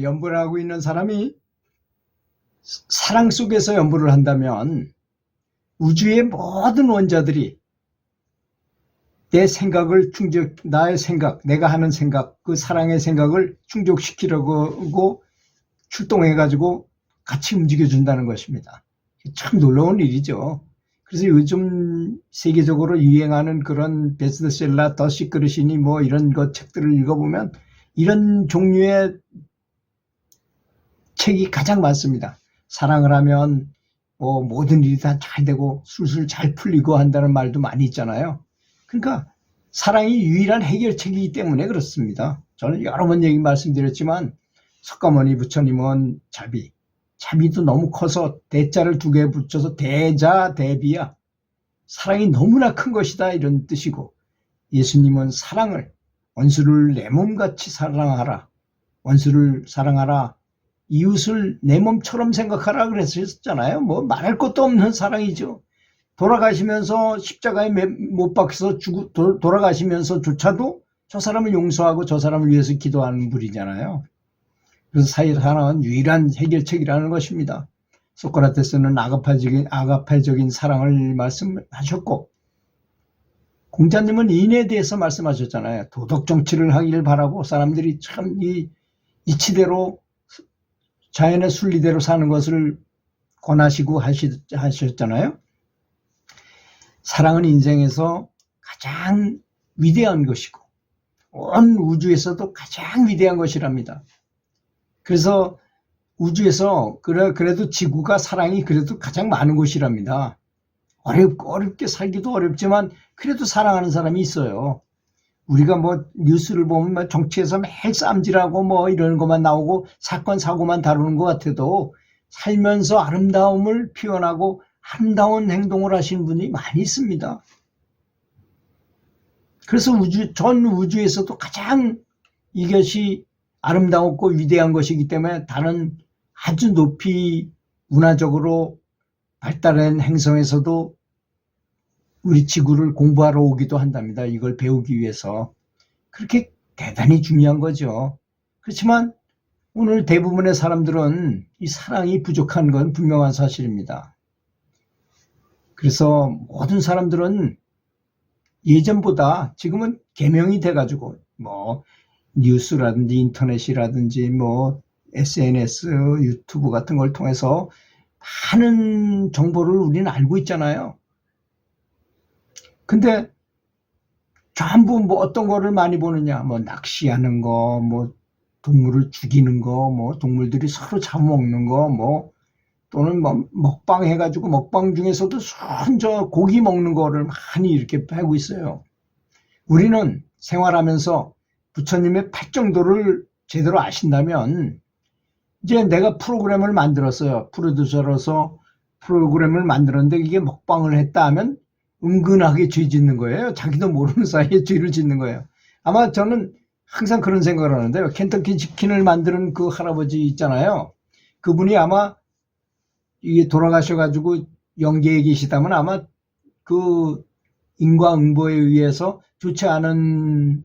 연구를 하고 있는 사람이 사랑 속에서 연구를 한다면 우주의 모든 원자들이 내 생각을 나의 생각, 내가 하는 생각, 그 사랑의 생각을 충족시키려고 출동해가지고 같이 움직여준다는 것입니다. 참 놀라운 일이죠. 그래서 요즘 세계적으로 유행하는 그런 베스트셀러 더 시크릿이니 뭐 이런 것 책들을 읽어보면 이런 종류의 책이 가장 많습니다. 사랑을 하면 뭐 모든 일이 다 잘 되고 술술 잘 풀리고 한다는 말도 많이 있잖아요. 그러니까 사랑이 유일한 해결책이기 때문에 그렇습니다. 저는 여러 번 말씀드렸지만 석가모니 부처님은 자비도 너무 커서 대자를 2개 붙여서 대자대비야. 사랑이 너무나 큰 것이다 이런 뜻이고, 예수님은 사랑을 원수를 내 몸같이 사랑하라, 원수를 사랑하라, 이웃을 내 몸처럼 생각하라 그랬었잖아요. 뭐 말할 것도 없는 사랑이죠. 돌아가시면서 십자가에 못 박혀서 돌아가시면서조차도 저 사람을 용서하고 저 사람을 위해서 기도하는 분이잖아요. 그래서 사랑은 유일한 해결책이라는 것입니다. 소크라테스는 아가페적인 사랑을 말씀하셨고, 공자님은 인에 대해서 말씀하셨잖아요. 도덕 정치를 하기를 바라고 사람들이 참 이 이치대로 자연의 순리대로 사는 것을 권하시고 하셨잖아요. 사랑은 인생에서 가장 위대한 것이고 온 우주에서도 가장 위대한 것이랍니다. 그래서 우주에서 그래도 지구가 사랑이 그래도 가장 많은 곳이랍니다. 어렵게 살기도 어렵지만 그래도 사랑하는 사람이 있어요. 우리가 뭐 뉴스를 보면 정치에서 매일 쌈질하고 뭐 이런 것만 나오고 사건 사고만 다루는 것 같아도 살면서 아름다움을 표현하고 아름다운 행동을 하시는 분이 많이 있습니다. 그래서 전 우주에서도 가장 이것이 아름다웠고 위대한 것이기 때문에 다른 아주 높이 문화적으로 발달한 행성에서도 우리 지구를 공부하러 오기도 한답니다. 이걸 배우기 위해서. 그렇게 대단히 중요한 거죠. 그렇지만 오늘 대부분의 사람들은 이 사랑이 부족한 건 분명한 사실입니다. 그래서 모든 사람들은 예전보다 지금은 개명이 돼가지고 뭐 뉴스라든지 인터넷이라든지 뭐 SNS, 유튜브 같은 걸 통해서 많은 정보를 우리는 알고 있잖아요. 근데 전부 뭐 어떤 거를 많이 보느냐, 뭐 낚시하는 거, 뭐 동물을 죽이는 거, 뭐 동물들이 서로 잡아먹는 거, 뭐 또는 뭐 먹방 해가지고 먹방 중에서도 순저 고기 먹는 거를 많이 이렇게 하고 있어요. 우리는 생활하면서 부처님의 팔정도를 제대로 아신다면 이제 내가 프로그램을 만들었어요. 프로듀서로서 프로그램을 만들었는데 이게 먹방을 했다 하면 은근하게 죄 짓는 거예요. 자기도 모르는 사이에 죄를 짓는 거예요. 아마 저는 항상 그런 생각을 하는데요. 켄터키 치킨을 만드는 그 할아버지 있잖아요. 그분이 아마 이게 돌아가셔가지고 영계에 계시다면 아마 그 인과응보에 의해서 좋지 않은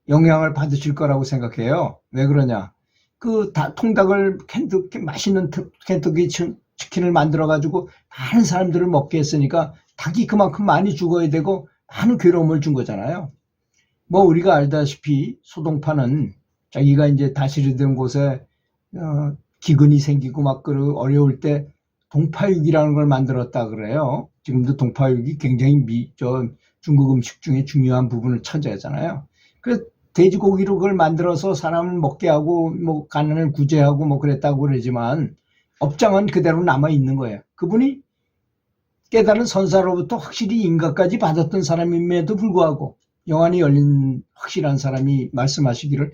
영향을 받으실 거라고 생각해요. 왜 그러냐? 그 통닭을 맛있는 켄터키 치킨을 만들어가지고 많은 사람들을 먹게 했으니까 닭이 그만큼 많이 죽어야 되고 많은 괴로움을 준 거잖아요. 뭐 우리가 알다시피 소동파는 자기가 이제 다스리 된 곳에 기근이 생기고 막 어려울 때 동파육이라는 걸 만들었다 그래요. 지금도 동파육이 굉장히 중국 음식 중에 중요한 부분을 차지하잖아요. 그 돼지고기로 그걸 만들어서 사람을 먹게 하고 뭐 가난을 구제하고 뭐 그랬다고 그러지만 업장은 그대로 남아 있는 거예요. 그분이 깨달은 선사로부터 확실히 인가까지 받았던 사람임에도 불구하고 영안이 열린 확실한 사람이 말씀하시기를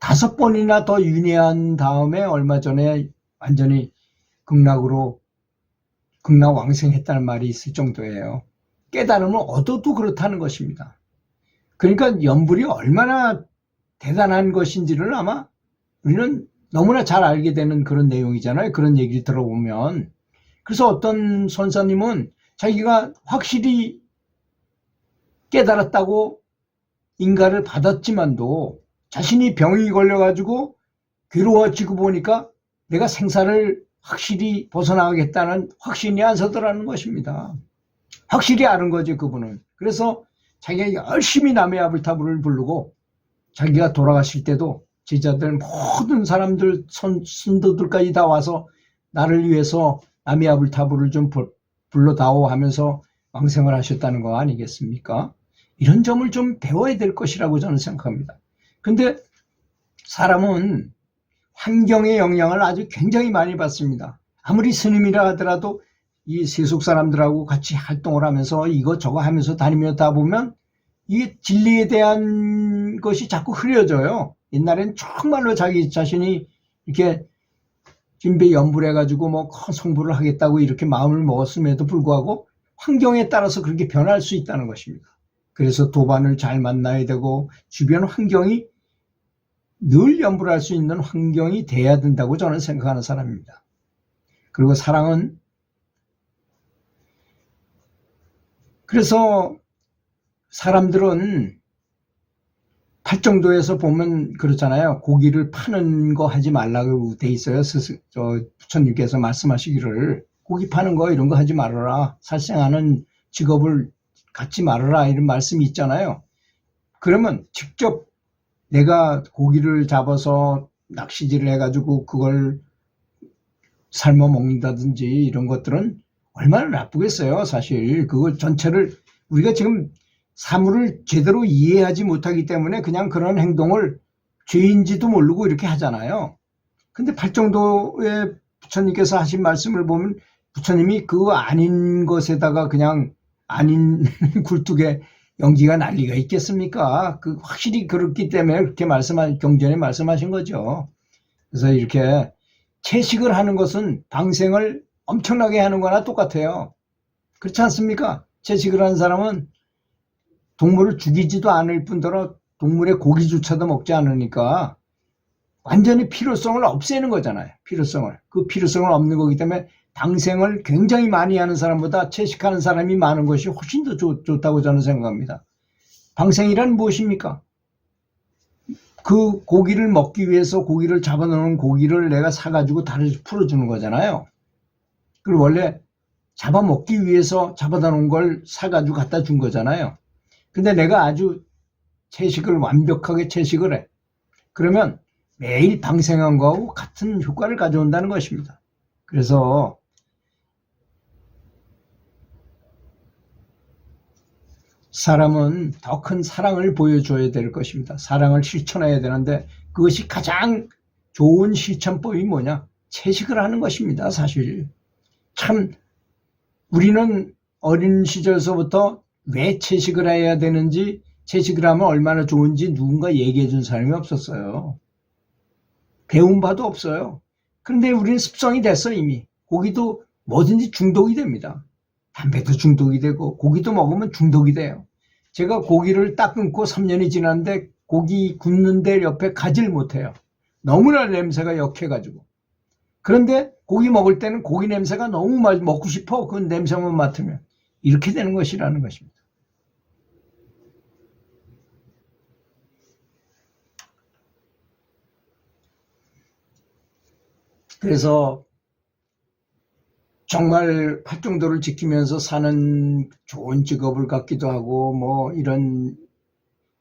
5번이나 더 윤회한 다음에 얼마 전에 완전히 극락왕생했다는 말이 있을 정도예요. 깨달음을 얻어도 그렇다는 것입니다. 그러니까 연불이 얼마나 대단한 것인지를 아마 우리는 너무나 잘 알게 되는 그런 내용이잖아요. 그런 얘기를 들어보면. 그래서 어떤 선사님은 자기가 확실히 깨달았다고 인가를 받았지만도 자신이 병이 걸려가지고 괴로워지고 보니까 내가 생사를 확실히 벗어나가겠다는 확신이 안 서더라는 것입니다. 확실히 아는 거죠, 그분은. 그래서 자기가 열심히 남의 아불타불을 부르고 자기가 돌아가실 때도 제자들 모든 사람들 선도들까지 다 와서 나를 위해서 남의 아불타불을 좀 불러다오 하면서 왕생을 하셨다는 거 아니겠습니까? 이런 점을 좀 배워야 될 것이라고 저는 생각합니다. 근데 사람은 환경의 영향을 아주 굉장히 많이 받습니다. 아무리 스님이라 하더라도 이 세속 사람들하고 같이 활동을 하면서 이것저것 하면서 다니다 보면 이게 진리에 대한 것이 자꾸 흐려져요. 옛날엔 정말로 자기 자신이 이렇게 진배 연불해 가지고 뭐 큰 성불을 하겠다고 이렇게 마음을 먹었음에도 불구하고 환경에 따라서 그렇게 변할 수 있다는 것입니다. 그래서 도반을 잘 만나야 되고 주변 환경이 늘 연불할 수 있는 환경이 돼야 된다고 저는 생각하는 사람입니다. 그리고 사랑은 그래서 사람들은 팔정도에서 보면 그렇잖아요. 고기를 파는 거 하지 말라고 돼 있어요. 부처님께서 말씀하시기를 고기 파는 거 이런 거 하지 말아라. 살생하는 직업을 갖지 말아라 이런 말씀이 있잖아요. 그러면 직접 내가 고기를 잡아서 낚시질을 해가지고 그걸 삶아 먹는다든지 이런 것들은 얼마나 나쁘겠어요. 사실 그걸 전체를 우리가 지금 사물을 제대로 이해하지 못하기 때문에 그냥 그런 행동을 죄인지도 모르고 이렇게 하잖아요. 근데 팔정도에 부처님께서 하신 말씀을 보면 부처님이 그 아닌 것에다가 그냥 아닌 굴뚝에 연기가 난리가 있겠습니까? 그 확실히 그렇기 때문에 그렇게 경전에 말씀하신 거죠. 그래서 이렇게 채식을 하는 것은 방생을 엄청나게 하는 거나 똑같아요. 그렇지 않습니까? 채식을 하는 사람은 동물을 죽이지도 않을 뿐더러 동물의 고기조차도 먹지 않으니까 완전히 필요성을 없애는 거잖아요. 필요성을. 그 필요성을 없는 거기 때문에 방생을 굉장히 많이 하는 사람보다 채식하는 사람이 많은 것이 훨씬 더 좋다고 저는 생각합니다. 방생이란 무엇입니까? 그 고기를 먹기 위해서 고기를 잡아놓은 고기를 내가 사가지고 다리를 풀어주는 거잖아요. 그걸 원래 잡아먹기 위해서 잡아다 놓은 걸 사가지고 갖다 준 거잖아요. 근데 내가 아주 채식을 완벽하게 채식을 해. 그러면 매일 방생한 거하고 같은 효과를 가져온다는 것입니다. 그래서 사람은 더 큰 사랑을 보여줘야 될 것입니다. 사랑을 실천해야 되는데 그것이 가장 좋은 실천법이 뭐냐? 채식을 하는 것입니다. 사실 참 우리는 어린 시절서부터 왜 채식을 해야 되는지 채식을 하면 얼마나 좋은지 누군가 얘기해 준 사람이 없었어요. 배운 바도 없어요. 그런데 우리는 습성이 됐어 이미. 고기도 뭐든지 중독이 됩니다. 담배도 중독이 되고 고기도 먹으면 중독이 돼요. 제가 고기를 딱 끊고 3년이 지났는데 고기 굽는데 옆에 가지를 못해요. 너무나 냄새가 역해가지고. 그런데 고기 먹을 때는 고기 냄새가 너무 먹고 싶어. 그 냄새만 맡으면. 이렇게 되는 것이라는 것입니다. 그래서 정말 팔정도를 지키면서 사는 좋은 직업을 갖기도 하고 뭐 이런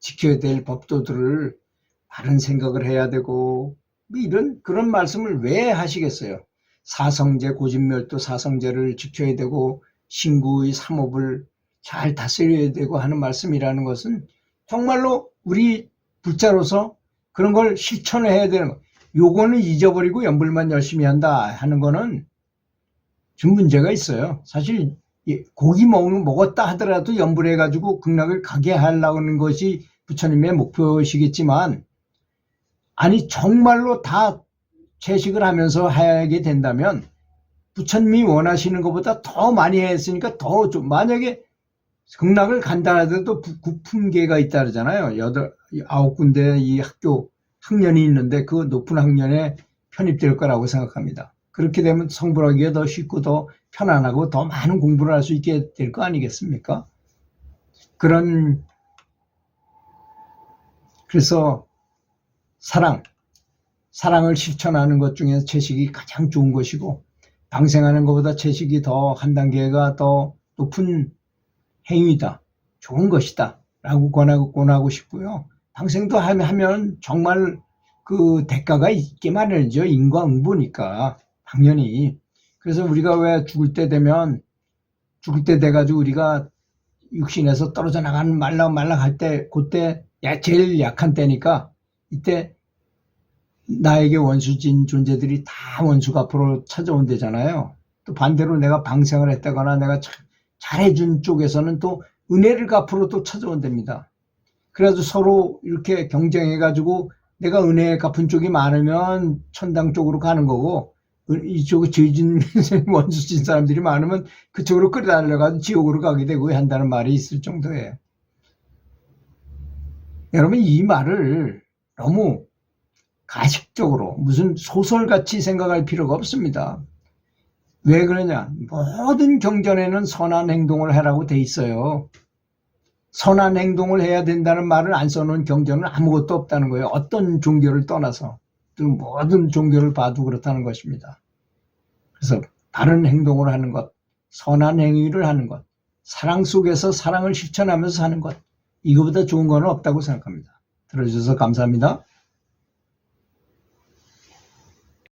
지켜야 될 법도들을 바른 생각을 해야 되고 이런 그런 말씀을 왜 하시겠어요? 사성제 고진멸도 사성제를 지켜야 되고 신구의 삼업을 잘 다스려야 되고 하는 말씀이라는 것은 정말로 우리 불자로서 그런 걸 실천해야 되는 거. 요거는 잊어버리고 연불만 열심히 한다 하는 거는 좀 문제가 있어요. 사실 고기 먹었다 하더라도 연불해가지고 극락을 가게 하려고 하는 것이 부처님의 목표시겠지만 아니 정말로 다 채식을 하면서 하게 된다면 부처님이 원하시는 것보다 더 많이 했으니까 더 좀 만약에 극락을 간다 하더라도 9품계가 있다 그러잖아요. 9군데 이 학년이 있는데 그 높은 학년에 편입될 거라고 생각합니다. 그렇게 되면 성불하기가 더 쉽고 더 편안하고 더 많은 공부를 할 수 있게 될 거 아니겠습니까? 그래서 사랑을 실천하는 것 중에서 채식이 가장 좋은 것이고 방생하는 것보다 채식이 더 한 단계가 더 높은 행위다. 좋은 것이다. 라고 권하고 싶고요. 방생도 하면 정말 그 대가가 있게 마련이죠. 인과응보니까. 당연히. 그래서 우리가 왜 죽을 때 돼가지고 우리가 육신에서 떨어져 나가는 말락할 때, 그때 제일 약한 때니까 이때 나에게 원수진 존재들이 다 원수가 앞으로 찾아온대잖아요. 또 반대로 내가 방생을 했다거나 내가 잘해준 쪽에서는 또 은혜를 갚으러 또 찾아온답니다. 그래서 서로 이렇게 경쟁해가지고 내가 은혜 갚은 쪽이 많으면 천당 쪽으로 가는 거고 이쪽에 죄진 원수진 사람들이 많으면 그쪽으로 끌어달려가지고 지옥으로 가게 되고 한다는 말이 있을 정도예요. 여러분 이 말을 너무 가식적으로 무슨 소설같이 생각할 필요가 없습니다. 왜 그러냐? 모든 경전에는 선한 행동을 하라고 돼 있어요. 선한 행동을 해야 된다는 말을 안 써놓은 경전은 아무것도 없다는 거예요. 어떤 종교를 떠나서 모든 종교를 봐도 그렇다는 것입니다. 그래서 바른 행동을 하는 것, 선한 행위를 하는 것, 사랑 속에서 사랑을 실천하면서 사는 것, 이거보다 좋은 건 없다고 생각합니다. 들어주셔서 감사합니다.